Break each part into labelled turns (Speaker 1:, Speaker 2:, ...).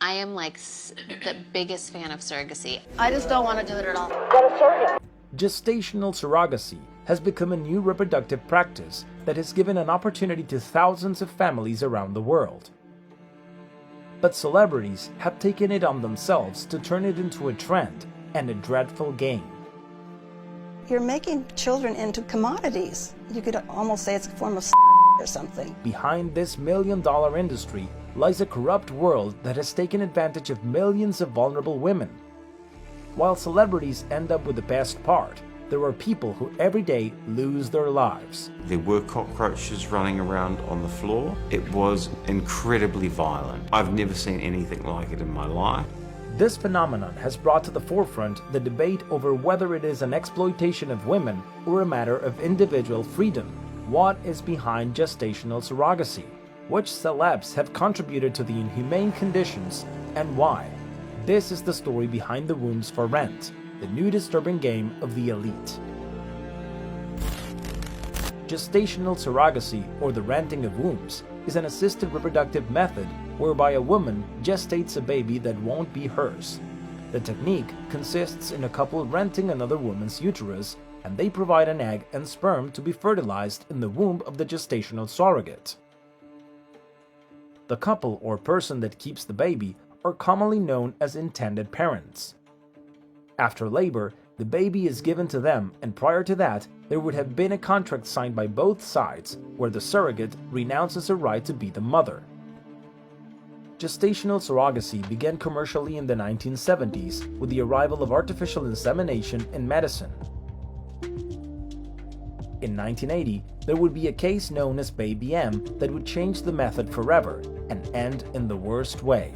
Speaker 1: I am like the biggest fan of surrogacy.
Speaker 2: I just don't want to do it at all.
Speaker 3: Gestational surrogacy has become a new reproductive practice that has given an opportunity to thousands of families around the world. But celebrities have taken it on themselves to turn it into a trend and a dreadful game.
Speaker 2: You're making children into commodities. You could almost say it's a form of or something.
Speaker 3: Behind this million-dollar industry lies a corrupt world that has taken advantage of millions of vulnerable women. While celebrities end up with the best part, there are people who every day lose their lives.
Speaker 4: There were cockroaches running around on the floor. It was incredibly violent. I've never seen anything like it in my life.
Speaker 3: This phenomenon has brought to the forefront the debate over whether it is an exploitation of women or a matter of individual freedom. What is behind gestational surrogacy? Which celebs have contributed to the inhumane conditions, and why? This is the story behind the wombs for rent, the new disturbing game of the elite. Gestational surrogacy, or the renting of wombs, is an assisted reproductive method whereby a woman gestates a baby that won't be hers. The technique consists in a couple renting another woman's uterus, and they provide an egg and sperm to be fertilized in the womb of the gestational surrogate. The couple or person that keeps the baby are commonly known as intended parents. After labor, the baby is given to them, and prior to that, there would have been a contract signed by both sides where the surrogate renounces her right to be the mother. Gestational surrogacy began commercially in the 1970s with the arrival of artificial insemination in medicine. In 1980, there would be a case known as Baby M that would change the method forever and end in the worst way.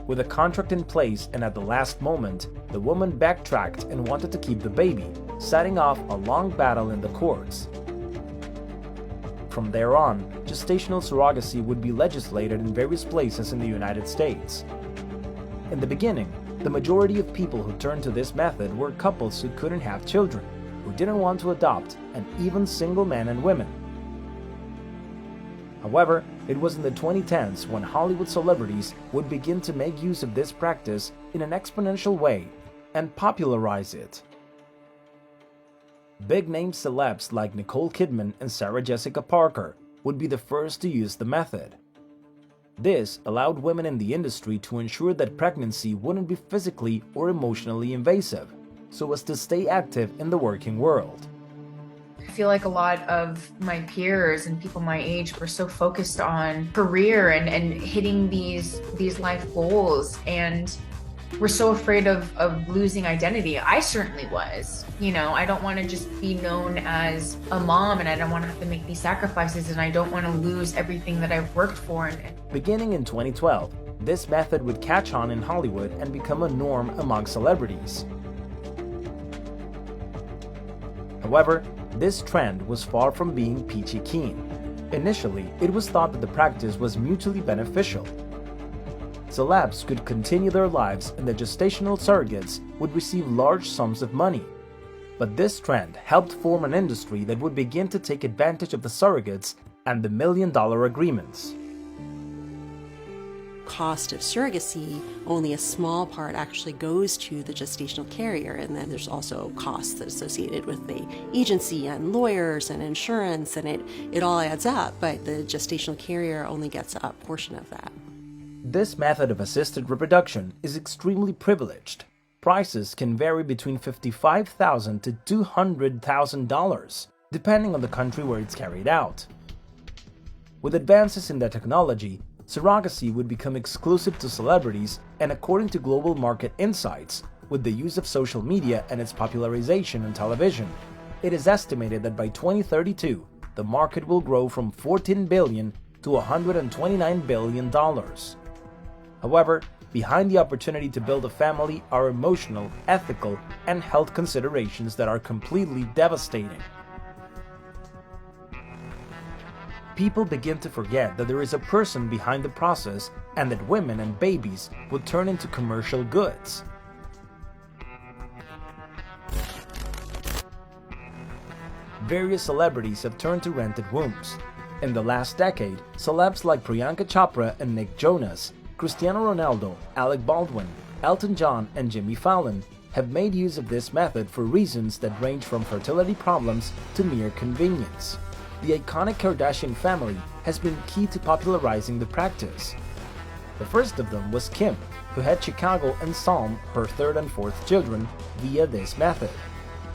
Speaker 3: With a contract in place and at the last moment, the woman backtracked and wanted to keep the baby, setting off a long battle in the courts. From there on, gestational surrogacy would be legislated in various places in the United States. In the beginning, the majority of people who turned to this method were couples who couldn't have children, who didn't want to adopt, and even single men and women. However, it was in the 2010s when Hollywood celebrities would begin to make use of this practice in an exponential way and popularize it. Big-name celebs like Nicole Kidman and Sarah Jessica Parker would be the first to use the method. This allowed women in the industry to ensure that pregnancy wouldn't be physically or emotionally invasive, so as to stay active in the working world.
Speaker 5: I feel like a lot of my peers and people my age were so focused on career and hitting these life goals, and we're so afraid of losing identity. I certainly was. You know, I don't want to just be known as a mom, and I don't want to have to make these sacrifices, and I don't want to lose everything that I've worked for.
Speaker 3: Beginning in 2012, this method would catch on in Hollywood and become a norm among celebrities. However, this trend was far from being peachy keen. Initially, it was thought that the practice was mutually beneficial. Celebs could continue their lives and the gestational surrogates would receive large sums of money. But this trend helped form an industry that would begin to take advantage of the surrogates and the million-dollar agreements.
Speaker 6: Cost of surrogacy, only a small part actually goes to the gestational carrier, and then there's also costs that are associated with the agency and lawyers and insurance, and it all adds up, but the gestational carrier only gets a portion of that.
Speaker 3: This method of assisted reproduction is extremely privileged. Prices can vary between $55,000 to $200,000, depending on the country where it's carried out. With advances in the technology, surrogacy would become exclusive to celebrities, and according to Global Market Insights, with the use of social media and its popularization on television, it is estimated that by 2032, the market will grow from $14 billion to $129 billion. However, behind the opportunity to build a family are emotional, ethical, and health considerations that are completely devastating. People begin to forget that there is a person behind the process and that women and babies would turn into commercial goods. Various celebrities have turned to rented wombs. In the last decade, celebs like Priyanka Chopra and Nick Jonas Cristiano Ronaldo, Alec Baldwin, Elton John, and Jimmy Fallon have made use of this method for reasons that range from fertility problems to mere convenience. The iconic Kardashian family has been key to popularizing the practice. The first of them was Kim, who had Chicago and Psalm, her third and fourth children, via this method.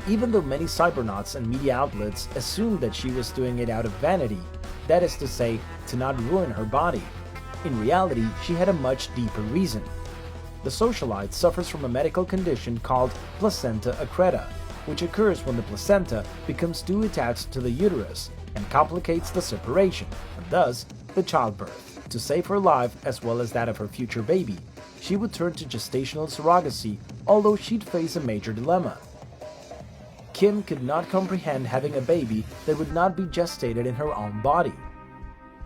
Speaker 3: Even though many cybernauts and media outlets assumed that she was doing it out of vanity, that is to say, to not ruin her body, in reality she had a much deeper reason. The socialite suffers from a medical condition called placenta accreta, which occurs when the placenta becomes too attached to the uterus and complicates the separation, and thus the childbirth. To save her life as well as that of her future baby, she would turn to gestational surrogacy, although she'd face a major dilemma. Kim could not comprehend having a baby that would not be gestated in her own body.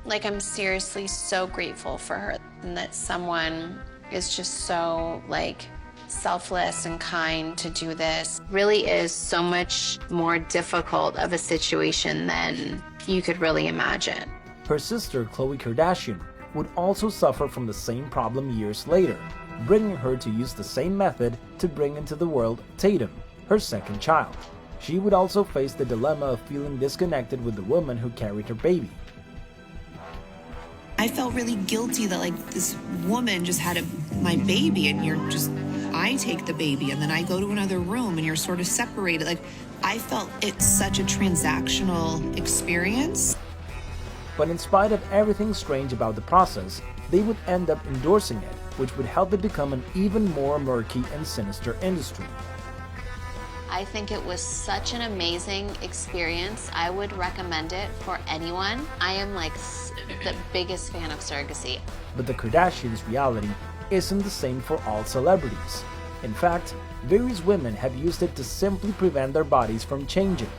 Speaker 1: Like, I'm seriously so grateful for her, and that someone is just so, like, selfless and kind to do this. Really is so much more difficult of a situation than you could really imagine.
Speaker 3: Her sister, Khloe Kardashian, would also suffer from the same problem years later, bringing her to use the same method to bring into the world Tatum, her second child. She would also face the dilemma of feeling disconnected with the woman who carried her baby.
Speaker 7: I felt really guilty that, like, this woman just had my baby, and I take the baby and then I go to another room and you're sort of separated. Like, I felt it's such a transactional experience.
Speaker 3: But in spite of everything strange about the process, they would end up endorsing it, which would help it become an even more murky and sinister industry.
Speaker 1: I think it was such an amazing experience. I would recommend it for anyone. I am like the biggest fan of surrogacy.
Speaker 3: But the Kardashians' reality isn't the same for all celebrities. In fact, various women have used it to simply prevent their bodies from changing.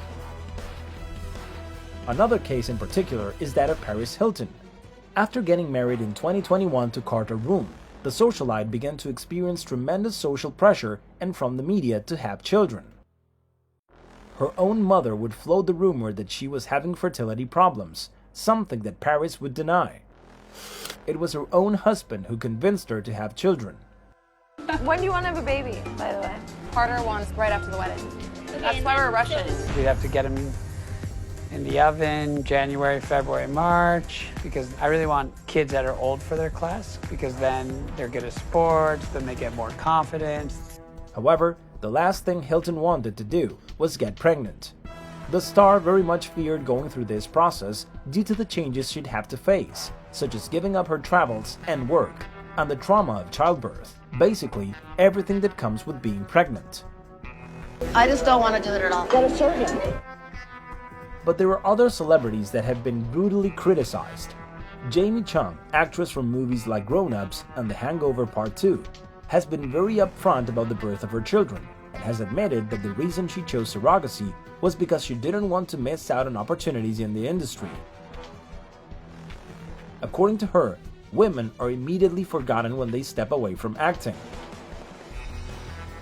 Speaker 3: Another case in particular is that of Paris Hilton. After getting married in 2021 to Carter Room, the socialite began to experience tremendous social pressure and from the media to have children. Her own mother would float the rumor that she was having fertility problems, something that Paris would deny. It was her own husband who convinced her to have children.
Speaker 8: When do you want to have a baby, by the way? Carter wants right after the wedding. That's why we're rushing.
Speaker 9: We'd have to get him in the oven January, February, March, because I really want kids that are old for their class, because then they're good at sports, then they get more confidence.
Speaker 3: However, the last thing Hilton wanted to do was get pregnant. The star very much feared going through this process due to the changes she'd have to face, such as giving up her travels and work, and the trauma of childbirth, basically everything that comes with being pregnant.
Speaker 8: I just don't want to do it at all. Get a surgeon.
Speaker 3: But there are other celebrities that have been brutally criticized. Jamie Chung, actress from movies like Grown Ups and The Hangover Part 2, has been very upfront about the birth of her children and has admitted that the reason she chose surrogacy was because she didn't want to miss out on opportunities in the industry. According to her, women are immediately forgotten when they step away from acting.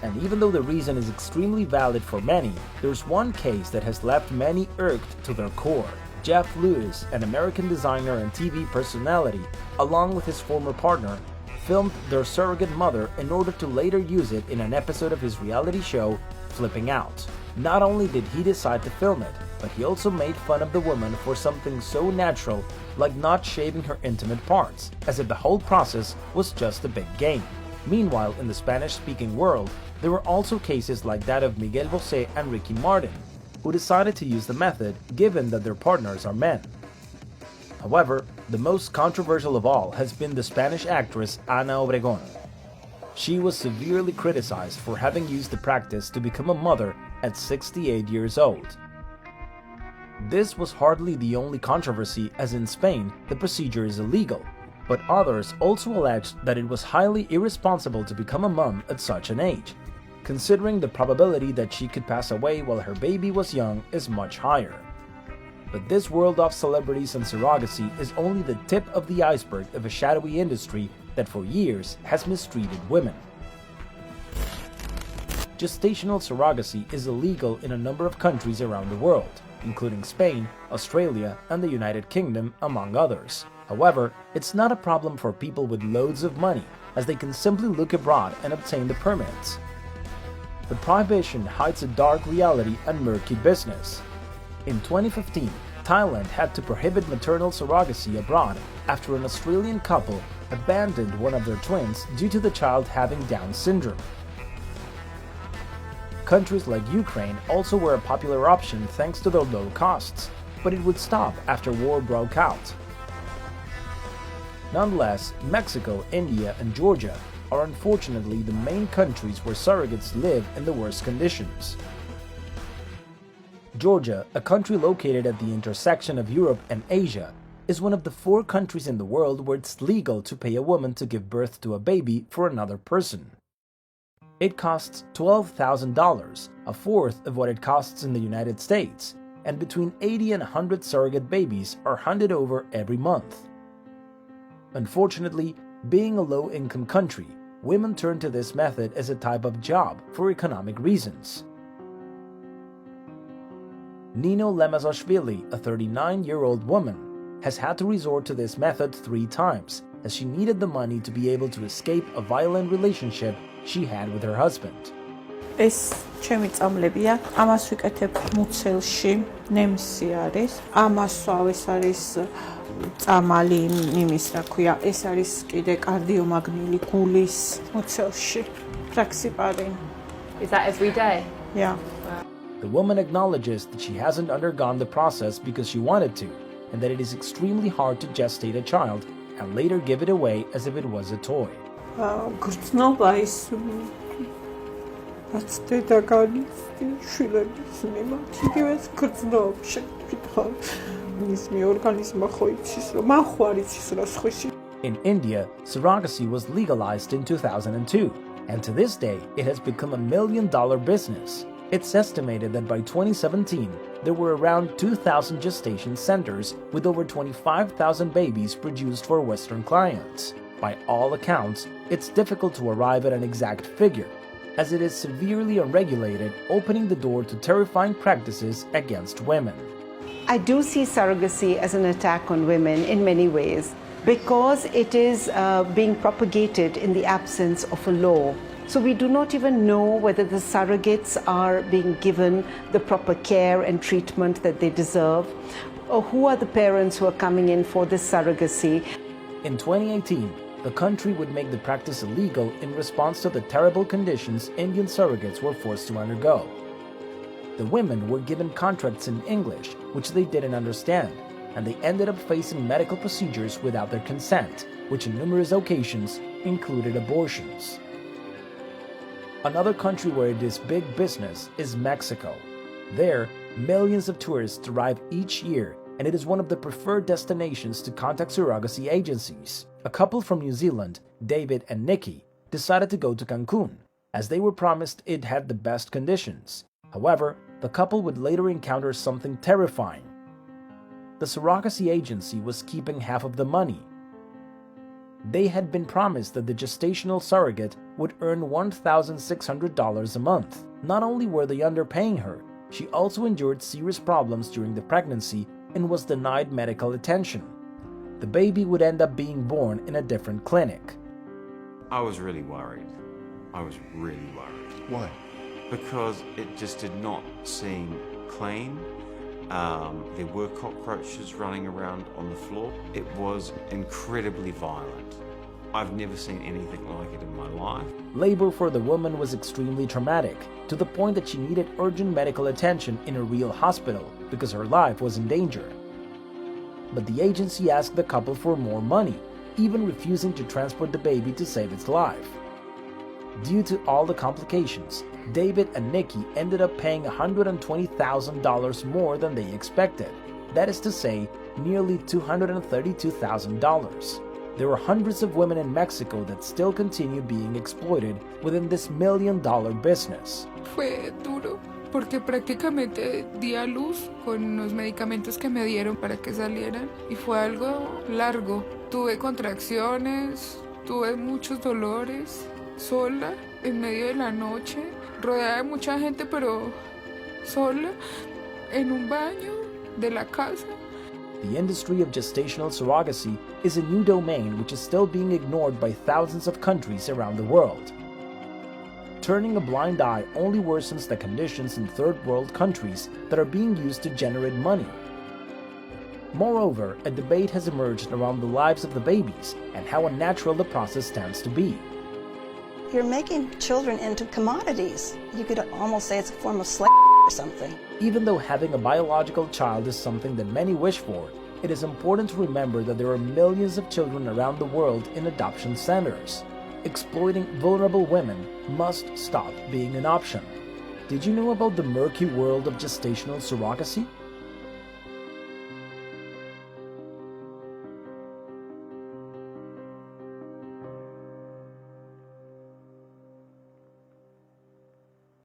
Speaker 3: And even though the reason is extremely valid for many, there's one case that has left many irked to their core. Jeff Lewis, an American designer and TV personality, along with his former partner, filmed their surrogate mother in order to later use it in an episode of his reality show, Flipping Out. Not only did he decide to film it, but he also made fun of the woman for something so natural like not shaving her intimate parts, as if the whole process was just a big game. Meanwhile, in the Spanish-speaking world, there were also cases like that of Miguel Bosé and Ricky Martin, who decided to use the method given that their partners are men. However, the most controversial of all has been the Spanish actress Ana Obregón. She was severely criticized for having used the practice to become a mother at 68 years old. This was hardly the only controversy, as in Spain, the procedure is illegal, but others also alleged that it was highly irresponsible to become a mom at such an age, considering the probability that she could pass away while her baby was young is much higher. But this world of celebrities and surrogacy is only the tip of the iceberg of a shadowy industry that for years has mistreated women. Gestational surrogacy is illegal in a number of countries around the world, including Spain, Australia, and the United Kingdom, among others. However, it's not a problem for people with loads of money, as they can simply look abroad and obtain the permits. The prohibition hides a dark reality and murky business. In 2015, Thailand had to prohibit maternal surrogacy abroad after an Australian couple abandoned one of their twins due to the child having Down syndrome. Countries like Ukraine also were a popular option thanks to their low costs, but it would stop after war broke out. Nonetheless, Mexico, India, and Georgia are unfortunately the main countries where surrogates live in the worst conditions. Georgia, a country located at the intersection of Europe and Asia, is one of the 4 countries in the world where it's legal to pay a woman to give birth to a baby for another person. It costs $12,000, a fourth of what it costs in the United States, and between 80 and 100 surrogate babies are handed over every month. Unfortunately, being a low-income country, women turn to this method as a type of job for economic reasons. Nino Lemazashvili, a 39-year-old woman, has had to resort to this method 3 times, as she needed the money to be able to escape a violent relationship she had with her husband.
Speaker 10: ეს ჩემი წამლებია, ამას ვიკეთებ მუცელში, ნემსი არის, ამასვავ ეს არის წამალი იმის რა ქვია, ეს არის კიდე კარდიომაგნილი გულის მუცელში, ფრაქსიპარინ.
Speaker 8: Is that every day?
Speaker 10: Yeah.
Speaker 3: The woman acknowledges that she hasn't undergone the process because she wanted to, and that it is extremely hard to gestate a child and later give it away as if it was a toy.
Speaker 10: გრძნობა ის რაც დედა განის შვილების მიმართ იგივეს გრძნობს შეკითხვა მის ორგანიზმმა ხო იცის რომ მან ხო არ იცის რა სხვისი.
Speaker 3: In India, surrogacy was legalized in 2002, and to this day it has become $1 million business. It's estimated that by 2017 there were around 2,000 gestation centers with over 25,000 babies produced for Western clients. By all accounts, it's difficult to arrive at an exact figure, as it is severely unregulated, opening the door to terrifying practices against women.
Speaker 11: I do see surrogacy as an attack on women in many ways, because it is being propagated in the absence of a law. So we do not even know whether the surrogates are being given the proper care and treatment that they deserve, or who are the parents who are coming in for this surrogacy.
Speaker 3: In 2018, the country would make the practice illegal in response to the terrible conditions Indian surrogates were forced to undergo. The women were given contracts in English, which they didn't understand, and they ended up facing medical procedures without their consent, which in numerous occasions included abortions. Another country where it is big business is Mexico. There, millions of tourists arrive each year, and it is one of the preferred destinations to contact surrogacy agencies. A couple from New Zealand, David and Nikki, decided to go to Cancun, as they were promised it had the best conditions. However, the couple would later encounter something terrifying. The surrogacy agency was keeping half of the money. They had been promised that the gestational surrogate would earn $1,600 a month. Not only were they underpaying her, she also endured serious problems during the pregnancy and was denied medical attention. The baby would end up being born in a different clinic.
Speaker 4: I was really worried. I was really worried.
Speaker 12: Why?
Speaker 4: Because it just did not seem clean. There were cockroaches running around on the floor. It was incredibly violent. I've never seen anything like it in my life.
Speaker 3: Labor for the woman was extremely traumatic, to the point that she needed urgent medical attention in a real hospital because her life was in danger. But the agency asked the couple for more money, even refusing to transport the baby to save its life. Due to all the complications, David and Nikki ended up paying $120,000 more than they expected. That is to say, nearly $232,000. There are hundreds of women in Mexico that still continue being exploited within this $1 million business.
Speaker 13: Fue duro, porque prácticamente di a luz con los medicamentos que me dieron para que salieran y fue algo largo. Tuve contracciones, tuve muchos dolores, sola, en medio de la noche, rodeada de mucha gente, pero sola. en un baño de la casa.
Speaker 3: The industry of gestational surrogacy is a new domain which is still being ignored by thousands of countries around the world. Turning a blind eye only worsens the conditions in third world countries that are being used to generate money. Moreover, a debate has emerged around the lives of the babies and how unnatural the process stands to be.
Speaker 2: You're making children into commodities. You could almost say it's a form of slavery or something.
Speaker 3: Even though having a biological child is something that many wish for, it is important to remember that there are millions of children around the world in adoption centers. Exploiting vulnerable women must stop being an option. Did you know about the murky world of gestational surrogacy?